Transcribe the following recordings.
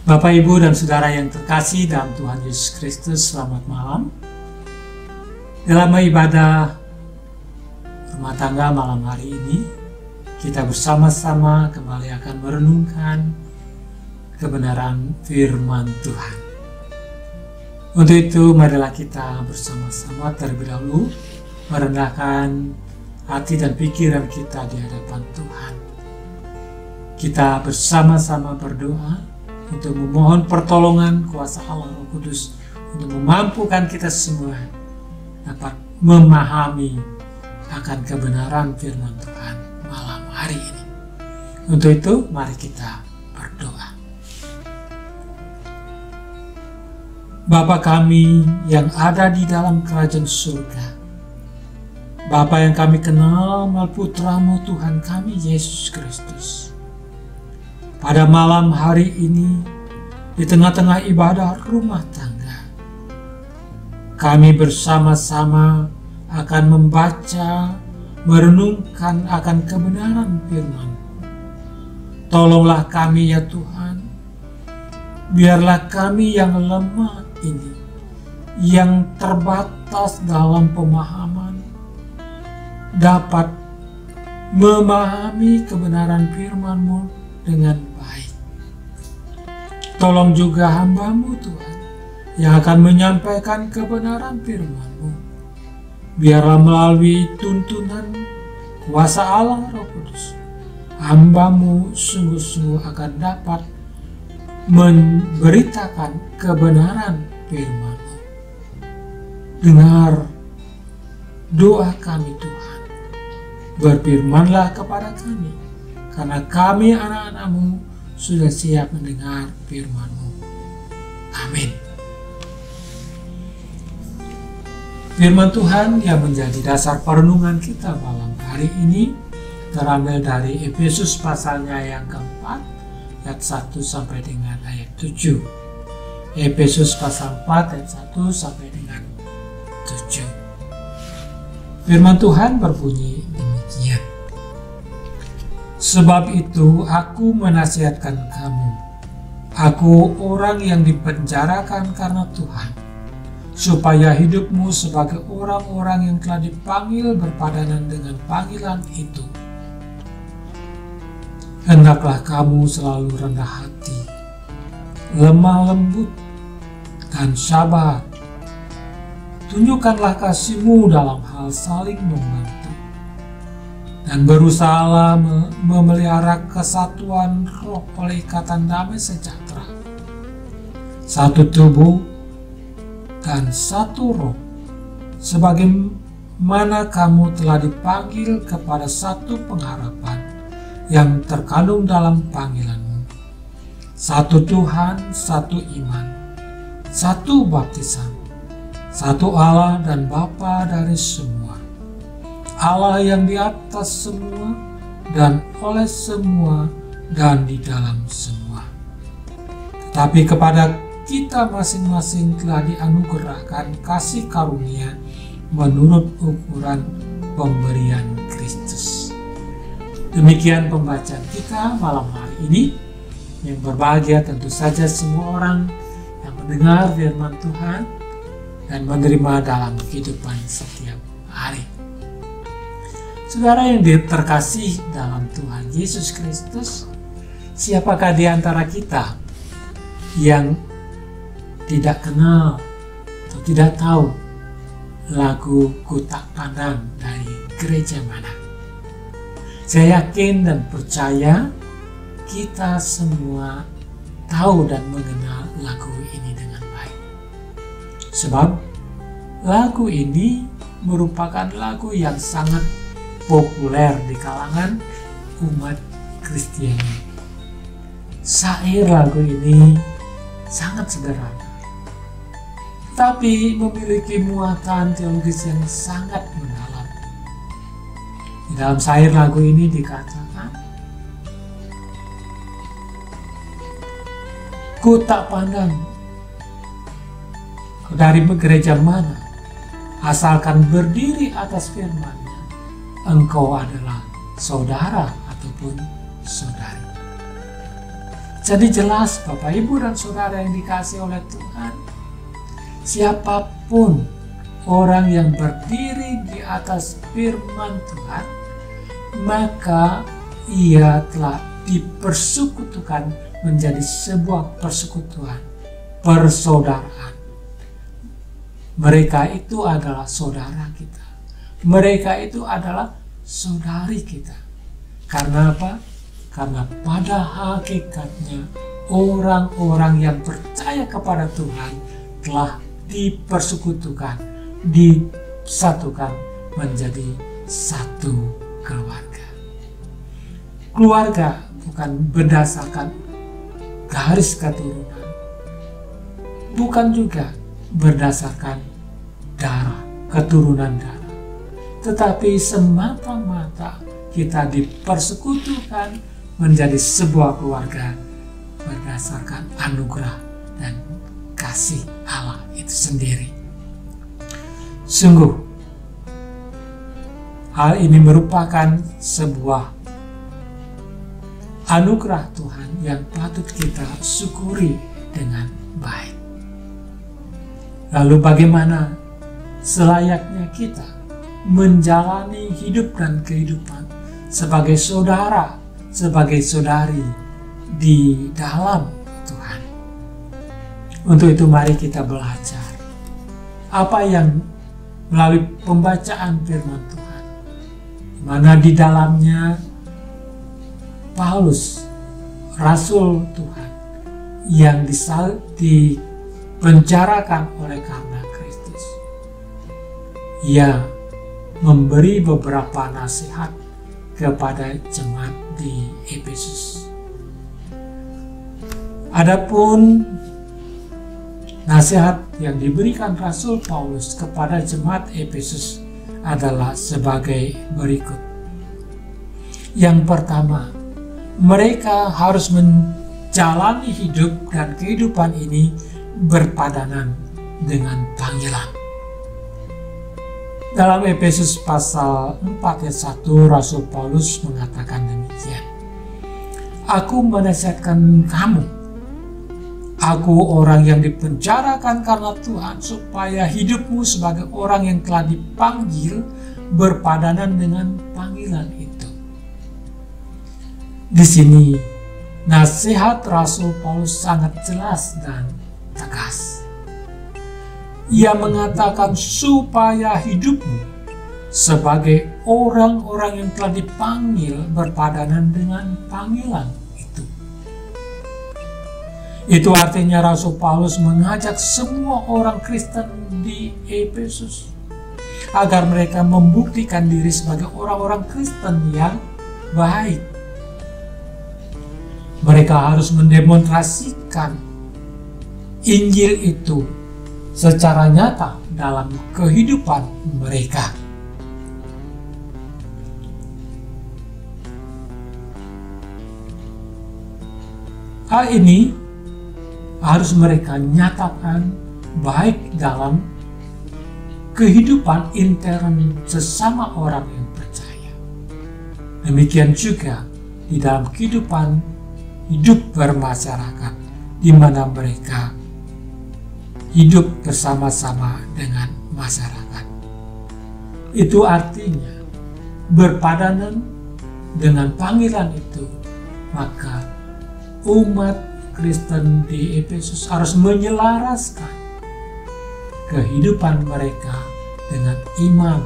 Bapak, Ibu, dan Saudara yang terkasih dalam Tuhan Yesus Kristus, selamat malam. Dalam ibadah rumah tangga malam hari ini, kita bersama-sama kembali akan merenungkan kebenaran firman Tuhan. Untuk itu, marilah kita bersama-sama terlebih dahulu merendahkan hati dan pikiran kita di hadapan Tuhan. Kita bersama-sama berdoa untuk memohon pertolongan kuasa Allah Roh Kudus untuk memampukan kita semua dapat memahami akan kebenaran firman Tuhan malam hari ini. Untuk itu, mari kita berdoa. Bapa kami yang ada di dalam kerajaan surga, Bapa yang kami kenal melalui Putra-Mu Tuhan kami Yesus Kristus, pada malam hari ini, di tengah-tengah ibadah rumah tangga, kami bersama-sama akan membaca, merenungkan akan kebenaran firman. Tolonglah kami ya Tuhan, biarlah kami yang lemah ini, yang terbatas dalam pemahaman, dapat memahami kebenaran firman-Mu dengan baik. Tolong juga hamba-Mu Tuhan yang akan menyampaikan kebenaran firman-Mu. Biarlah melalui tuntunan kuasa Allah Roh Kudus, hamba-Mu sungguh-sungguh akan dapat memberitakan kebenaran firman-Mu. Dengar doa kami Tuhan, berfirmanlah kepada kami, karena kami anak-anak-Mu sudah siap mendengar firman-Mu. Amin. Firman Tuhan yang menjadi dasar perenungan kita malam hari ini terambil dari Efesus pasalnya yang keempat, ayat 1 sampai dengan ayat 7. Efesus pasal 4 ayat 1 sampai dengan 7. Firman Tuhan berbunyi demikian. Sebab itu aku menasihatkan kamu, aku orang yang dipenjarakan karena Tuhan, supaya hidupmu sebagai orang-orang yang telah dipanggil berpadanan dengan panggilan itu. Hendaklah kamu selalu rendah hati, lemah lembut, dan sabar. Tunjukkanlah kasih-Mu dalam hal saling membantu, dan berusahalah memelihara kesatuan roh oleh ikatan damai sejahtera. Satu tubuh dan satu roh, sebagaimana kamu telah dipanggil kepada satu pengharapan yang terkandung dalam panggilan-Mu. Satu Tuhan, satu iman, satu baptisan, satu Allah dan Bapa dari semua, Allah yang di atas semua dan oleh semua dan di dalam semua. Tetapi kepada kita masing-masing telah dianugerahkan kasih karunia menurut ukuran pemberian Kristus. Demikian pembacaan kita malam hari ini. Yang berbahagia tentu saja semua orang yang mendengar firman Tuhan dan menerima dalam kehidupan setiap hari. Saudara yang terkasih dalam Tuhan Yesus Kristus, siapakah di antara kita yang tidak kenal atau tidak tahu lagu Ku Tak Pandang dari gereja mana? Saya yakin dan percaya kita semua tahu dan mengenal lagu ini dengan baik. Sebab lagu ini merupakan lagu yang sangat populer di kalangan umat Kristiani. Syair lagu ini sangat sederhana, tapi memiliki muatan teologis yang sangat mendalam. Di dalam syair lagu ini dikatakan, Ku tak pandang dari gereja mana, asalkan berdiri atas firman-Nya, engkau adalah saudara ataupun saudari. Jadi jelas Bapak, Ibu, dan Saudara yang dikasihi oleh Tuhan, siapapun orang yang berdiri di atas firman Tuhan, maka ia telah dipersekutukan menjadi sebuah persekutuan, persaudaraan. Mereka itu adalah saudara kita. Mereka itu adalah saudari kita. Karena apa? Karena pada hakikatnya orang-orang yang percaya kepada Tuhan telah dipersekutukan, disatukan menjadi satu keluarga. Keluarga bukan berdasarkan garis keturunan, bukan juga berdasarkan darah, keturunan darah, tetapi semata-mata kita dipersekutukan menjadi sebuah keluarga berdasarkan anugerah dan kasih Allah itu sendiri. Sungguh, hal ini merupakan sebuah anugerah Tuhan yang patut kita syukuri dengan baik. Lalu bagaimana selayaknya kita menjalani hidup dan kehidupan sebagai saudara, sebagai saudari di dalam Tuhan? Untuk itu mari kita belajar apa yang melalui pembacaan firman Tuhan, di mana di dalamnya Paulus, Rasul Tuhan, yang dipenjarakan oleh karena Kristus, ia memberi beberapa nasihat kepada jemaat di Efesus. Adapun nasihat yang diberikan Rasul Paulus kepada jemaat Efesus adalah sebagai berikut. Yang pertama, mereka harus menjalani hidup dan kehidupan ini berpadanan dengan panggilan. Dalam Efesus pasal 4 ayat 1, Rasul Paulus mengatakan demikian. Aku menasihatkan kamu, aku orang yang dipenjarakan karena Tuhan, supaya hidupmu sebagai orang yang telah dipanggil berpadanan dengan panggilan itu. Di sini nasihat Rasul Paulus sangat jelas dan tegas. Ia mengatakan supaya hidupmu sebagai orang-orang yang telah dipanggil berpadanan dengan panggilan itu. Itu artinya Rasul Paulus mengajak semua orang Kristen di Efesus agar mereka membuktikan diri sebagai orang-orang Kristen yang baik. Mereka harus mendemonstrasikan Injil itu secara nyata dalam kehidupan mereka. Hal ini harus mereka nyatakan baik dalam kehidupan intern sesama orang yang percaya. Demikian juga di dalam kehidupan hidup bermasyarakat, di mana mereka hidup bersama-sama dengan masyarakat. Itu artinya berpadanan dengan panggilan itu, maka umat Kristen di Efesus harus menyelaraskan kehidupan mereka dengan iman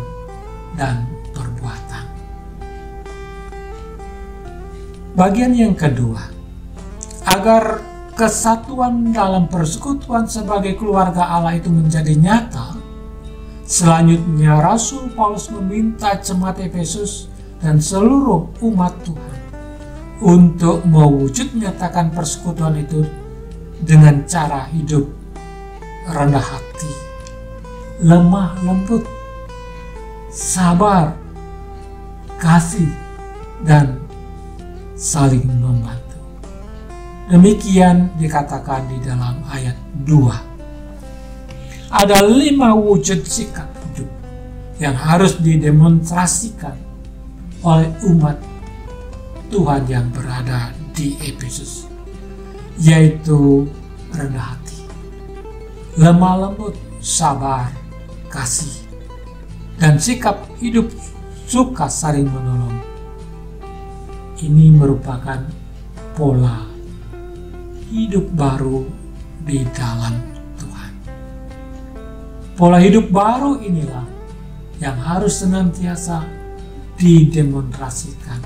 dan perbuatan. Bagian yang kedua, agar kesatuan dalam persekutuan sebagai keluarga Allah itu menjadi nyata, selanjutnya Rasul Paulus meminta jemaat Efesus dan seluruh umat Tuhan untuk mewujud nyatakan persekutuan itu dengan cara hidup rendah hati, lemah lembut, sabar, kasih, dan saling membantu. Demikian dikatakan di dalam ayat 2. Ada 5 wujud sikap hidup yang harus didemonstrasikan oleh umat Tuhan yang berada di Efesus. yaitu rendah hati, lemah lembut, sabar, kasih, dan sikap hidup suka saling menolong. Ini merupakan pola hidup baru di dalam Tuhan. Pola hidup baru inilah yang harus senantiasa didemonstrasikan,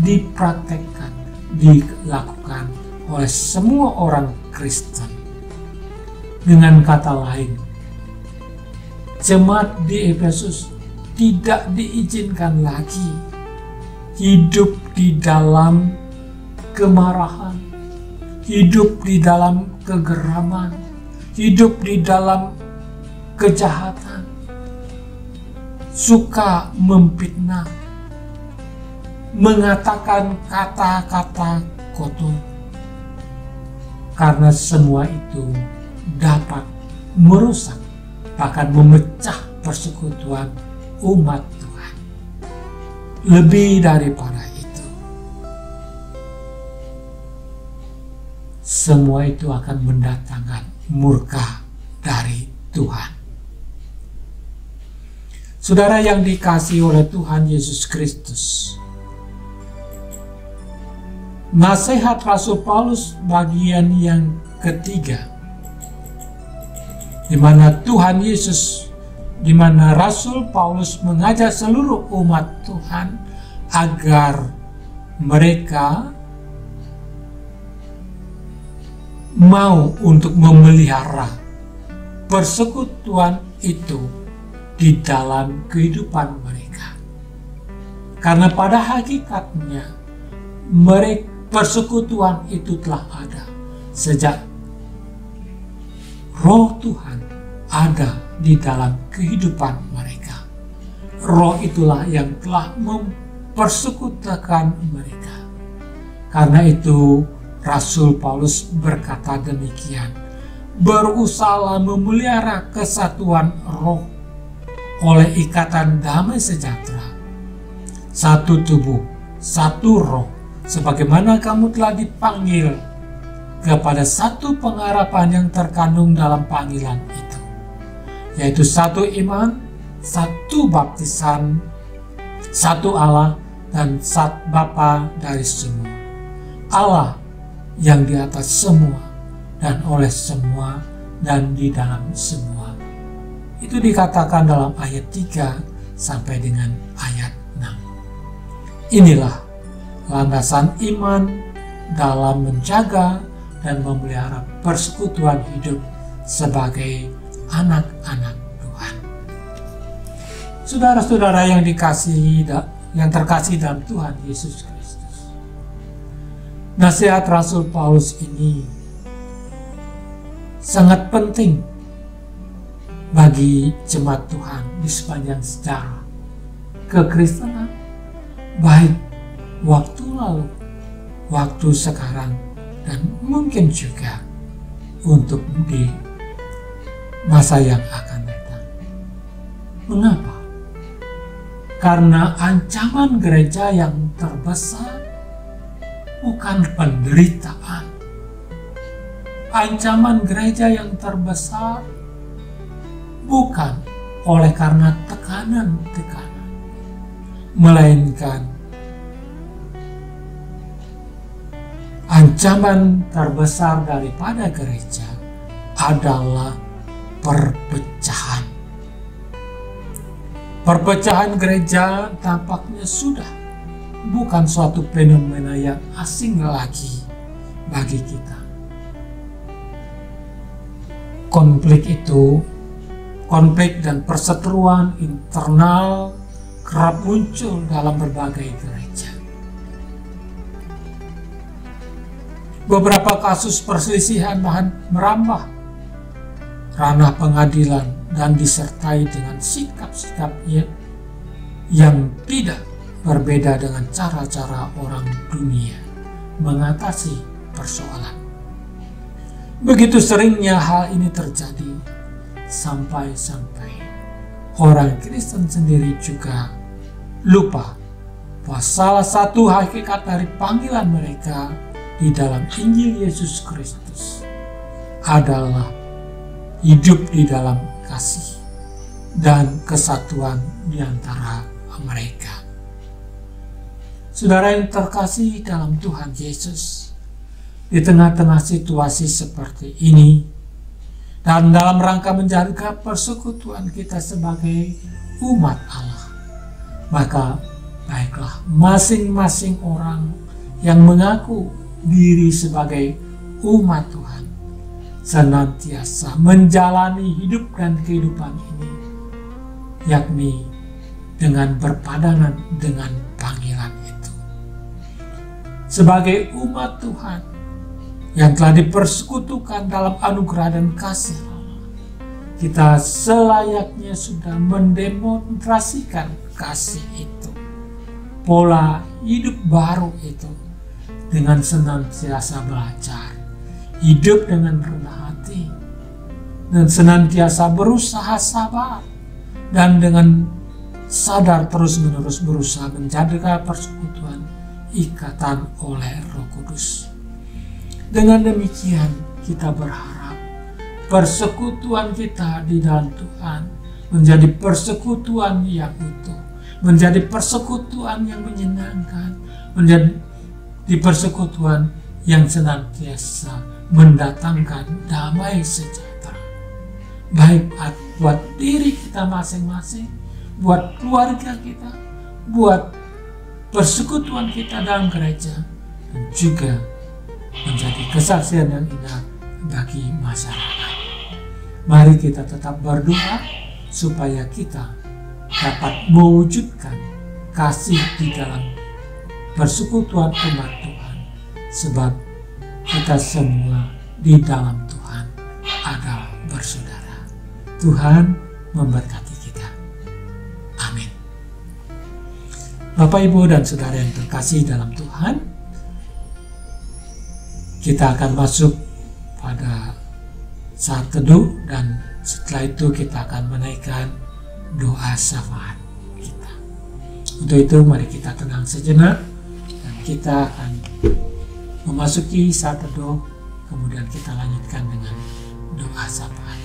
dipraktekkan, dilakukan oleh semua orang Kristen. Dengan kata lain, jemaat di Efesus tidak diizinkan lagi hidup di dalam kemarahan, hidup di dalam kegeraman, hidup di dalam kejahatan, suka memfitnah, mengatakan kata-kata kotor, karena semua itu dapat merusak, bahkan memecah persekutuan umat Tuhan. Lebih daripada itu, semua itu akan mendatangkan murka dari Tuhan. Saudara yang dikasihi oleh Tuhan Yesus Kristus, nasihat Rasul Paulus bagian yang ketiga, di mana Tuhan Yesus, di mana Rasul Paulus mengajak seluruh umat Tuhan agar mereka mau untuk memelihara persekutuan itu di dalam kehidupan mereka. Karena pada hakikatnya persekutuan itu telah ada sejak Roh Tuhan ada di dalam kehidupan mereka. Roh itulah yang telah mempersekutukan mereka. Karena itu Rasul Paulus berkata demikian, berusahalah memelihara kesatuan roh oleh ikatan damai sejahtera, satu tubuh, satu roh, sebagaimana kamu telah dipanggil kepada satu pengharapan yang terkandung dalam panggilan itu, yaitu satu iman, satu baptisan, satu Allah, dan satu Bapa dari semua. Allah yang di atas semua, dan oleh semua, dan di dalam semua. Itu dikatakan dalam ayat 3 sampai dengan ayat 6. Inilah landasan iman dalam menjaga dan memelihara persekutuan hidup sebagai anak-anak Tuhan. Saudara-saudara yang dikasihi, yang terkasih dalam Tuhan Yesus Kristus, nasihat Rasul Paulus ini sangat penting bagi jemaat Tuhan di sepanjang sejarah kekristenan, baik waktu lalu, waktu sekarang, dan mungkin juga untuk di masa yang akan datang. Mengapa? Karena ancaman gereja yang terbesar bukan penderitaan. Ancaman gereja yang terbesar bukan oleh karena tekanan-tekanan, melainkan ancaman terbesar daripada gereja adalah perpecahan. Perpecahan gereja tampaknya sudah bukan suatu fenomena yang asing lagi bagi kita. Konflik dan perseteruan internal kerap muncul dalam berbagai gereja. Beberapa kasus perselisihan bahkan merambah ranah pengadilan dan disertai dengan sikap-sikap yang tidak berbeda dengan cara-cara orang dunia mengatasi persoalan. Begitu seringnya hal ini terjadi, sampai-sampai orang Kristen sendiri juga lupa bahwa salah satu hakikat dari panggilan mereka di dalam Injil Yesus Kristus adalah hidup di dalam kasih dan kesatuan di antara mereka. Saudara yang terkasih dalam Tuhan Yesus, di tengah-tengah situasi seperti ini, dan dalam rangka menjaga persekutuan kita sebagai umat Allah, maka baiklah masing-masing orang yang mengaku diri sebagai umat Tuhan senantiasa menjalani hidup dan kehidupan ini, yakni dengan berpadangan dengan panggilan itu. Sebagai umat Tuhan yang telah dipersekutukan dalam anugerah dan kasih Allah, kita selayaknya sudah mendemonstrasikan kasih itu, pola hidup baru itu, dengan senantiasa belajar, hidup dengan rendah hati, dan senantiasa berusaha sabar, dan dengan sadar terus-menerus berusaha menjaga persekutuan ikatan oleh Roh Kudus. Dengan demikian kita berharap persekutuan kita di dalam Tuhan menjadi persekutuan yang utuh, menjadi persekutuan yang menyenangkan, menjadi di persekutuan yang senantiasa mendatangkan damai sejahtera, baik buat diri kita masing-masing, buat keluarga kita, buat persekutuan kita dalam gereja, dan juga menjadi kesaksian yang indah bagi masyarakat. Mari kita tetap berdoa supaya kita dapat mewujudkan kasih di dalam persekutuan umat Tuhan, sebab kita semua di dalam Tuhan adalah bersaudara. Tuhan memberkati kita. Amin. Bapak, Ibu, dan saudara yang terkasih dalam Tuhan, kita akan masuk pada saat teduh, dan setelah itu kita akan menaikkan doa syafaat kita. Untuk itu mari kita tenang sejenak, kita akan memasuki saat teduh, kemudian kita lanjutkan dengan doa syafaat.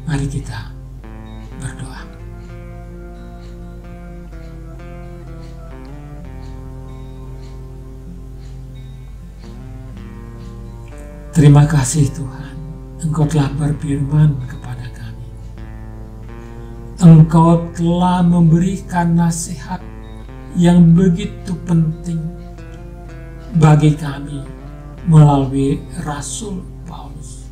Mari kita berdoa. Terima kasih Tuhan, Engkau telah berfirman kepada kami. Engkau telah memberikan nasihat yang begitu penting bagi kami melalui Rasul Paulus.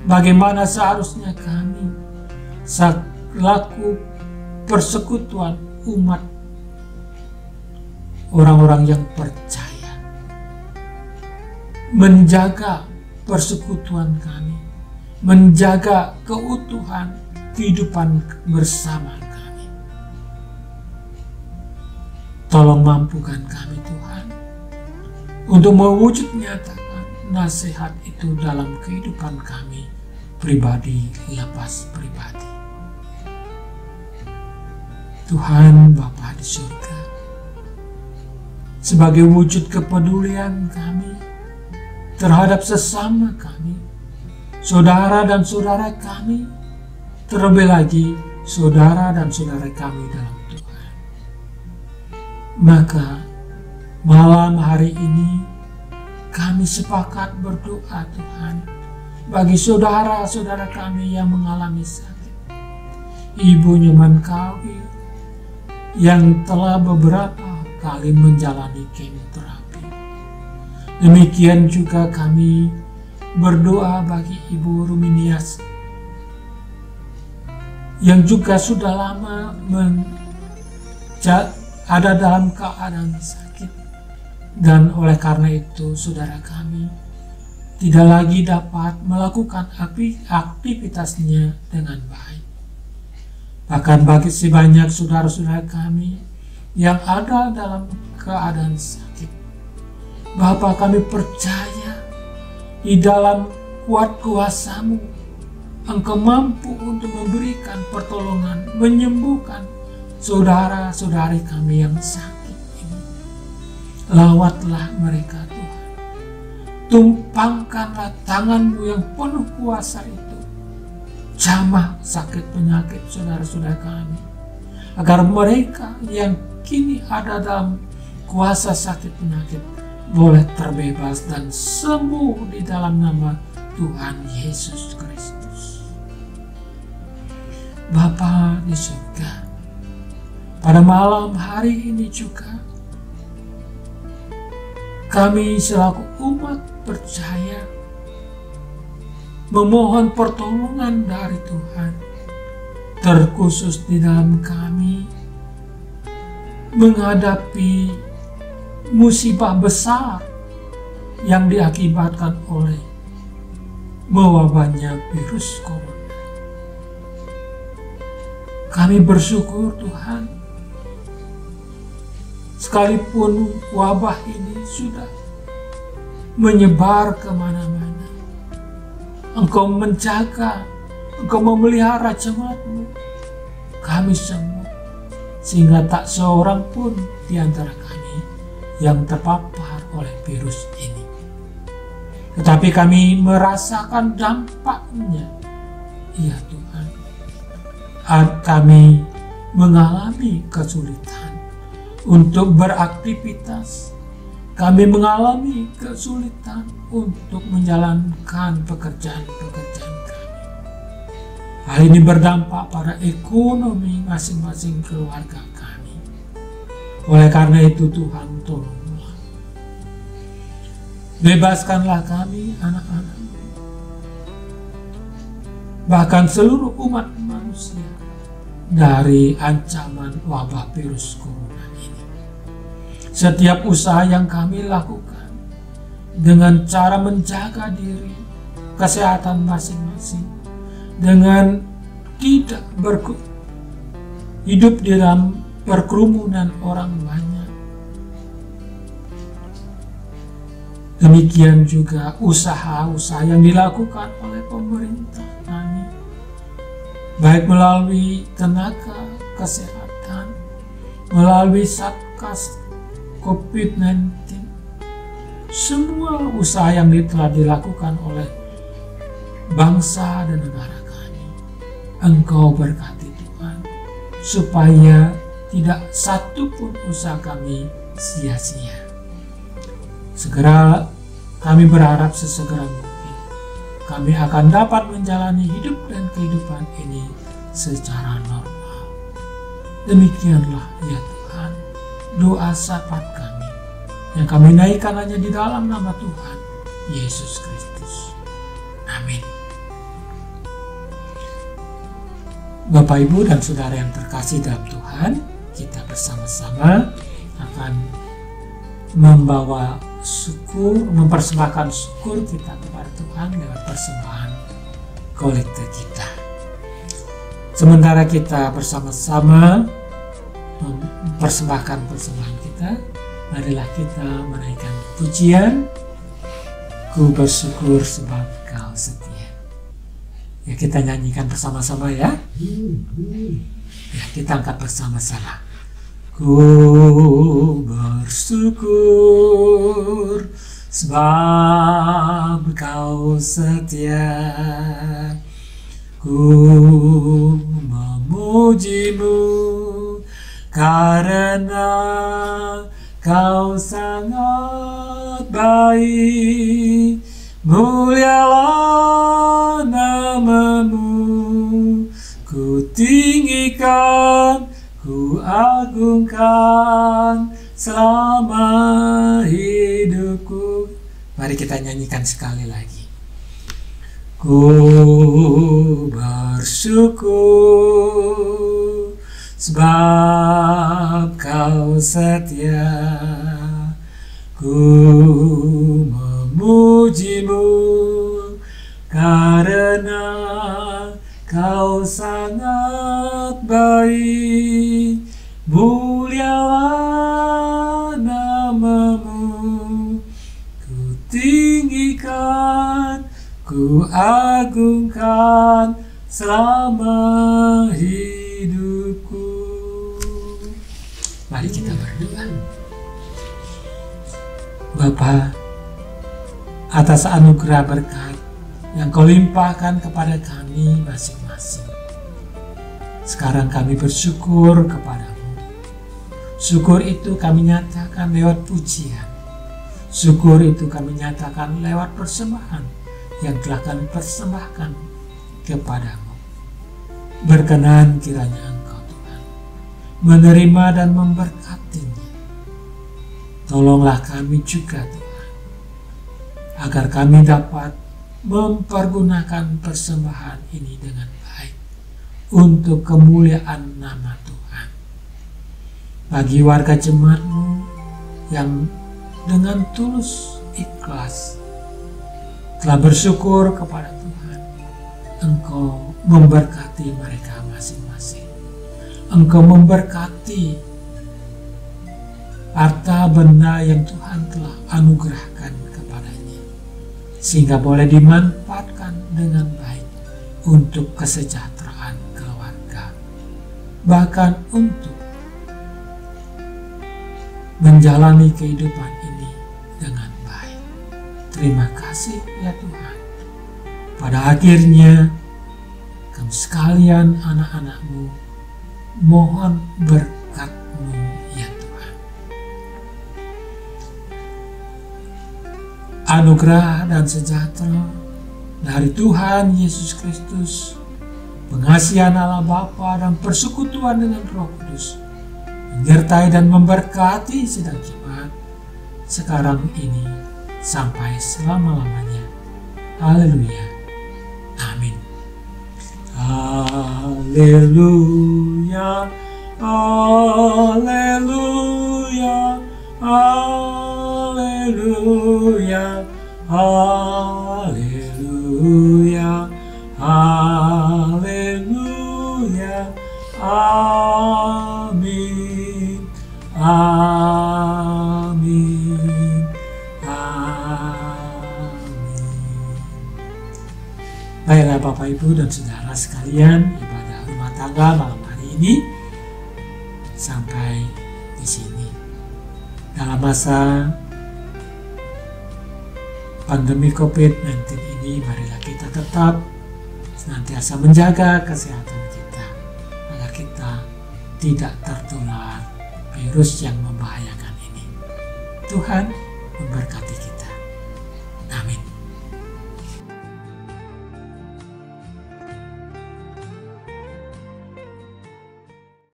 Bagaimana seharusnya kami selaku persekutuan umat orang-orang yang percaya menjaga persekutuan kami, menjaga keutuhan kehidupan bersama kami. Tolong mampukan kami Tuhan untuk mewujud nyatakan nasihat itu dalam kehidupan kami pribadi lepas pribadi. Tuhan Bapa di surga, sebagai wujud kepedulian kami terhadap sesama kami, saudara dan saudara kami, terlebih lagi saudara dan saudara kami dalam Tuhan, maka malam hari ini kami sepakat berdoa Tuhan bagi saudara-saudara kami yang mengalami sakit, Ibu Nyomankawi yang telah beberapa kali menjalani kemoterapi. Demikian juga kami berdoa bagi Ibu Ruminias yang juga sudah lama ada dalam keadaan sakit, dan oleh karena itu saudara kami tidak lagi dapat melakukan aktivitasnya dengan baik. Bahkan bagi sebanyak saudara-saudara kami yang ada dalam keadaan sakit, Bapa, kami percaya di dalam kuat kuasa-Mu Engkau mampu untuk memberikan pertolongan, menyembuhkan saudara-saudari kami yang sakit ini. Lawatlah mereka Tuhan, tumpangkanlah tangan-Mu yang penuh kuasa itu, jamah sakit penyakit saudara-saudara kami, agar mereka yang kini ada dalam kuasa sakit penyakit boleh terbebas dan sembuh di dalam nama Tuhan Yesus Kristus. Bapa di surga, pada malam hari ini juga kami selaku umat percaya memohon pertolongan dari Tuhan, terkhusus di dalam kami menghadapi musibah besar yang diakibatkan oleh mewabahnya virus corona. Kami bersyukur Tuhan, sekalipun wabah ini sudah menyebar kemana-mana, Engkau menjaga, Engkau memelihara jemaat-Mu, kami semua, sehingga tak seorang pun di antara kami yang terpapar oleh virus ini. Tetapi kami merasakan dampaknya, ya Tuhan. Kami mengalami kesulitan untuk beraktivitas. Kami mengalami kesulitan untuk menjalankan pekerjaan-pekerjaan kami. Hal ini berdampak pada ekonomi masing-masing keluarga kami. Oleh karena itu Tuhan, tolonglah. Bebaskanlah kami, anak-anak-Mu, bahkan seluruh umat manusia dari ancaman wabah virus corona ini. Setiap usaha yang kami lakukan dengan cara menjaga diri, kesehatan masing-masing, dengan tidak hidup di dalam perkerumunan orang banyak. Demikian juga usaha-usaha yang dilakukan oleh pemerintah kami, baik melalui tenaga kesehatan, melalui Satgas COVID-19, semua usaha yang telah dilakukan oleh bangsa dan negara kami, Engkau berkati Tuhan, supaya tidak satu pun usaha kami sia-sia. Segera kami berharap sesegera mungkin kami akan dapat menjalani hidup dan kehidupan ini secara normal. Demikianlah ya Tuhan doa syafaat kami yang kami naikkan hanya di dalam nama Tuhan Yesus Kristus. Amin. Bapak, Ibu, dan Saudara yang terkasih dalam Tuhan, kita bersama-sama akan membawa syukur, mempersembahkan syukur kita kepada Tuhan lewat persembahan kolekte kita. Sementara kita bersama-sama mempersembahkan persembahan kita, marilah kita menaikkan pujian, Ku bersyukur sebab Kau setia. Ya, kita nyanyikan bersama-sama ya. Ya, kita angkat bersama-sama. Ku bersyukur sebab Kau setia. Ku memuji-Mu karena Kau sangat baik. Mulialah nama-Mu, ku tinggikan, ku agungkan selama hidupku. Mari kita nyanyikan sekali lagi. Ku bersyukur sebab Kau setia. Ku memuji-Mu karena Kau sangat baik. Mulialah nama-Mu, ku tinggikan, ku agungkan selama hidupku. Mari kita berdoa. Bapa, atas anugerah berkat yang Kau limpahkan kepada kami masing-masing. Sekarang kami bersyukur kepadamu. Syukur itu kami nyatakan lewat pujian. Syukur itu kami nyatakan lewat persembahan yang telah kami persembahkan kepadamu. Berkenan kiranya Engkau Tuhan menerima dan memberkatinya. Tolonglah kami juga Tuhan, agar kami dapat mempergunakan persembahan ini dengan baik untuk kemuliaan nama Tuhan. Bagi warga jemaat-Mu yang dengan tulus ikhlas telah bersyukur kepada Tuhan, Engkau memberkati mereka masing-masing. Engkau memberkati harta benda yang Tuhan telah anugerahkan kepadanya, sehingga boleh dimanfaatkan dengan baik untuk kesejahteraan keluarga, bahkan untuk menjalani kehidupan ini dengan baik. Terima kasih ya Tuhan. Pada akhirnya kami sekalian anak-anak-Mu mohon berkat-Mu ya Tuhan. Anugerah dan sejahtera dari Tuhan Yesus Kristus, pengasihan Allah Bapa dan persekutuan dengan Roh Kudus menyertai dan memberkati sidang jemaat sekarang ini sampai selama-lamanya. Haleluya. Amin. Haleluya. Haleluya. Haleluya. Haleluya. Haleluya. Amin. Amin. Baiklah Bapak Ibu dan Saudara sekalian, ibadah rumah tangga malam hari ini sampai di sini. Dalam masa pandemi COVID-19 ini, marilah kita tetap senantiasa menjaga kesehatan kita agar kita tidak tertular virus yang membahayakan ini. Tuhan memberkati.